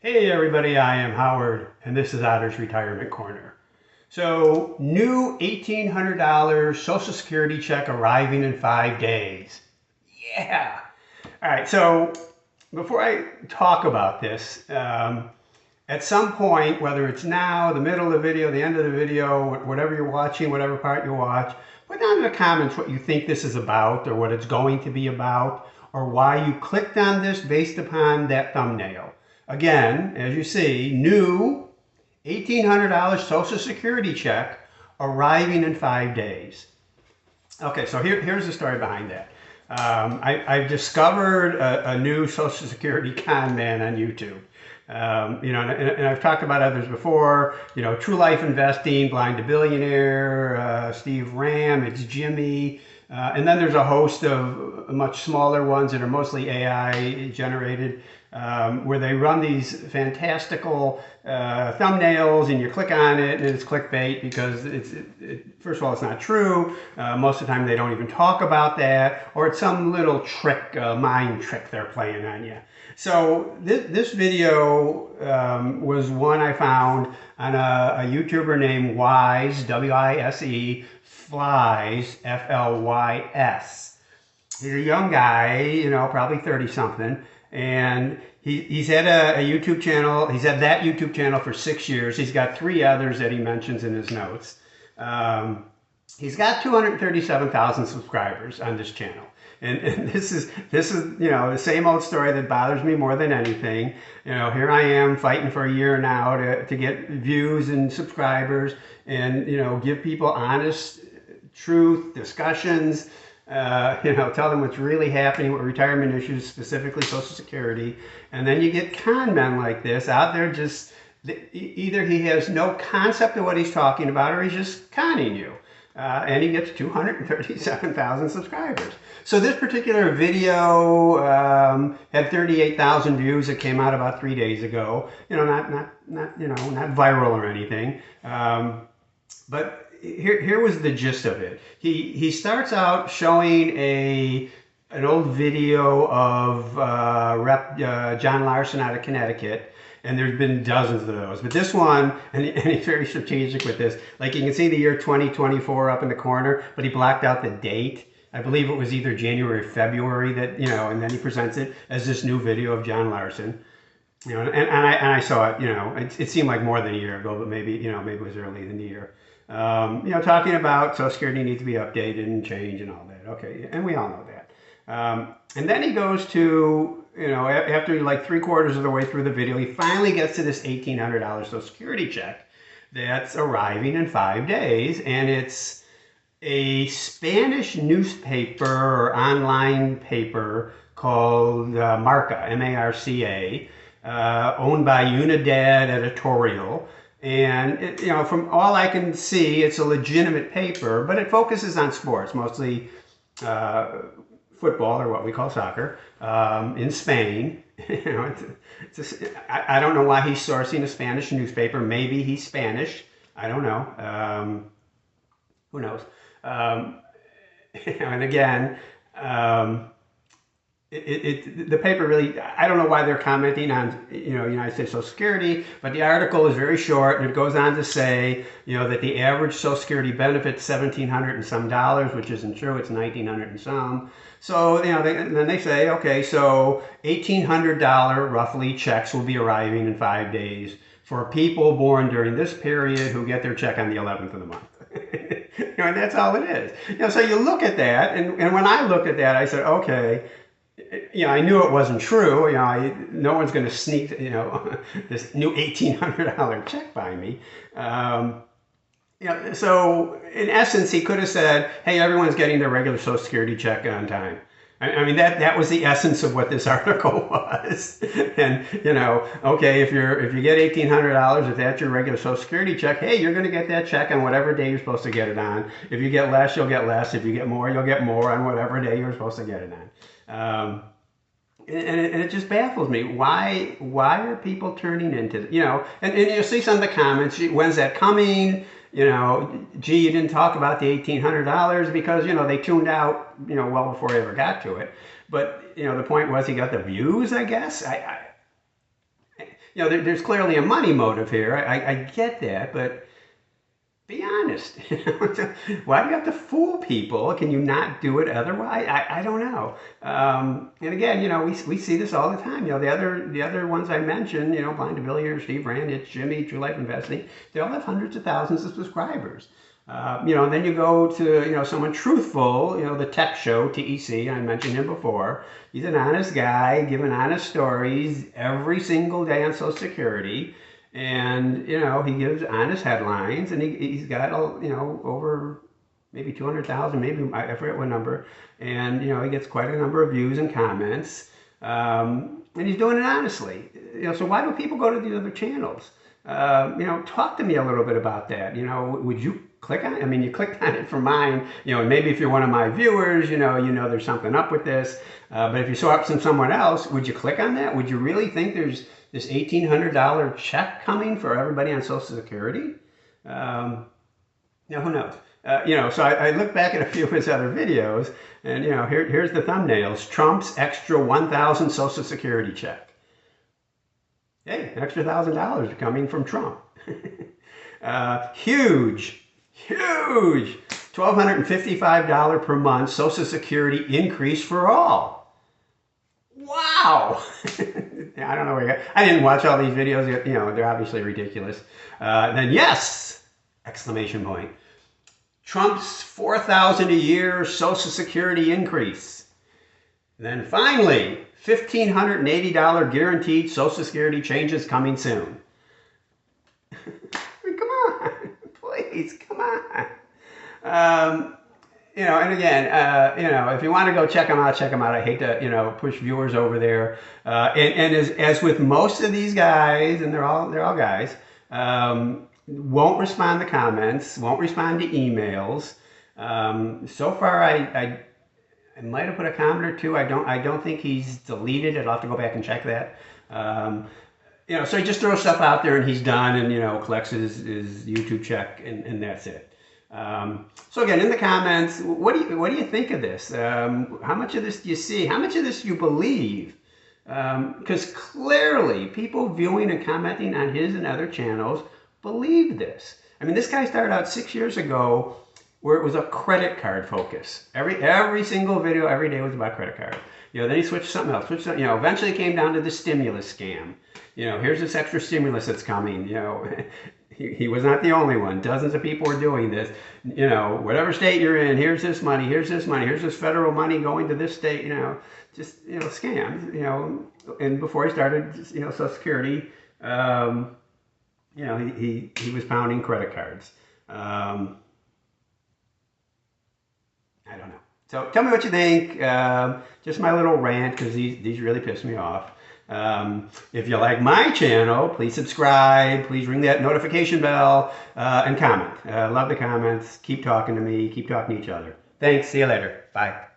Hey everybody, I am Howard, and this is Otter's Retirement Corner. So, new $1,800 Social Security check arriving in 5 days. Yeah! Alright, so before I talk about this, at some point, whether it's now, the middle of the video, the end of the video, whatever you're watching, whatever part you watch, put down in the comments what you think this is about, or what it's going to be about, or why you clicked on this based upon that thumbnail. Again, as you see, new $1,800 Social Security check arriving in 5 days. Okay, so here's the story behind that. I've discovered a new Social Security con man on YouTube. And I've talked about others before. True Life Investing, Blind to Billionaire, Steve Ram, it's Jimmy. And then there's a host of much smaller ones that are mostly AI generated, where they run these fantastical thumbnails and you click on it and it's clickbait because first of all, it's not true. Most of the time they don't even talk about that, or it's some little trick, mind trick they're playing on you. So this video was one I found on a YouTuber named Wise, W-I-S-E, Flies, F-L-Y-S. He's a young guy, probably 30-something, and he's had a YouTube channel. He's had that YouTube channel for 6 years. He's got 3 others that he mentions in his notes. He's got 237,000 subscribers on this channel. And this is the same old story that bothers me more than anything. Here I am fighting for a year now to get views and subscribers and give people honest truth discussions, tell them what's really happening with retirement issues, specifically Social Security. And then you get con men like this out there, just either he has no concept of what he's talking about or he's just conning you. And he gets 237,000 subscribers. So this particular video had 38,000 views. It came out about 3 days ago. Not viral or anything. But here was the gist of it. He starts out showing an old video of Rep. John Larson out of Connecticut. And there's been dozens of those. But this one, and he's very strategic with this, like you can see the year 2024 up in the corner, but he blocked out the date. I believe it was either January or February that, and then he presents it as this new video of John Larson. And I saw it, it seemed like more than a year ago, but maybe it was early in the year. Talking about Social Security needs to be updated and changed and all that. Okay, and we all know that. And then he goes to, after like 3/4 of the way through the video, he finally gets to this $1,800 Social Security check that's arriving in 5 days. And it's a Spanish newspaper or online paper called Marca, M-A-R-C-A, owned by Unidad Editorial. And, from all I can see, it's a legitimate paper, but it focuses on sports, mostly football, or what we call soccer, in Spain. I don't know why he's sourcing a Spanish newspaper. Maybe he's Spanish. I don't know. Who knows? And again, the paper really, I don't know why they're commenting on, United States Social Security, but the article is very short, and it goes on to say, that the average Social Security benefit is $1,700 and some dollars, which isn't true. It's $1,900 and some. So, then they say, okay, so $1,800 roughly checks will be arriving in 5 days for people born during this period who get their check on the 11th of the month. And that's all it is. So you look at that, and when I looked at that, I said, okay, I knew it wasn't true. No one's going to sneak, this new $1,800 check by me. So in essence, he could have said, hey, everyone's getting their regular Social Security check on time. I mean, that was the essence of what this article was. And, okay, if you get $1,800, if that's your regular Social Security check, hey, you're going to get that check on whatever day you're supposed to get it on. If you get less, you'll get less. If you get more, you'll get more on whatever day you're supposed to get it on. And it just baffles me. Why are people turning into, and you'll see some of the comments, when's that coming? Gee, you didn't talk about the $1,800 because, they tuned out, well before I ever got to it. But, the point was he got the views, I guess. there's clearly a money motive here. I get that, but be honest. Why do you have to fool people? Can you not do it otherwise? I don't know. And again, we see this all the time. The other ones I mentioned, Blind to Billiard, Steve Rand, It's Jimmy, True Life Investing, they all have hundreds of thousands of subscribers. And then you go to, someone truthful, the tech show, TEC, I mentioned him before. He's an honest guy, giving honest stories every single day on Social Security. And, he gives honest headlines, and he's got, over maybe 200,000, maybe, I forget what number. And, he gets quite a number of views and comments. And he's doing it honestly. So why do people go to the other channels? Talk to me a little bit about that. Would you click on it? I mean, you clicked on it for mine, and maybe if you're one of my viewers, there's something up with this. But if you saw it from someone else, would you click on that? Would you really think there's this $1,800 check coming for everybody on Social Security? Now, who knows? So I look back at a few of his other videos, and, here's the thumbnails. Trump's extra 1,000 Social Security check. Hey, an extra $1,000 coming from Trump. Huge $1,255 per month Social Security increase for all. Wow. I don't know where I didn't watch all these videos. They're obviously ridiculous. Then yes, exclamation point. Trump's $4,000 a year Social Security increase. And then finally, $1,580 guaranteed Social Security changes coming soon. I mean, come on, please, come on. And again, if you want to go check them out, check them out. I hate to, push viewers over there. And as with most of these guys, and they're all guys, won't respond to comments, won't respond to emails. So far, I might have put a comment or two. I don't think he's deleted it. I'll have to go back and check that. So he just throws stuff out there and he's done, and collects his YouTube check, and that's it. So again, in the comments, what do you think of this? How much of this do you see? How much of this do you believe? Because clearly, people viewing and commenting on his and other channels believe this. I mean, this guy started out 6 years ago where it was a credit card focus. Every single video, every day was about credit card. Then he switched to something else. Eventually it came down to the stimulus scam. Here's this extra stimulus that's coming. He was not the only one. Dozens of people were doing this. Whatever state you're in, here's this money, here's this money, here's this federal money going to this state. Just scams. And before he started, Social Security, he was pounding credit cards. I don't know. So tell me what you think. Just my little rant, because these really piss me off. If you like my channel, please subscribe. Please ring that notification bell and comment. Love the comments. Keep talking to me. Keep talking to each other. Thanks. See you later. Bye.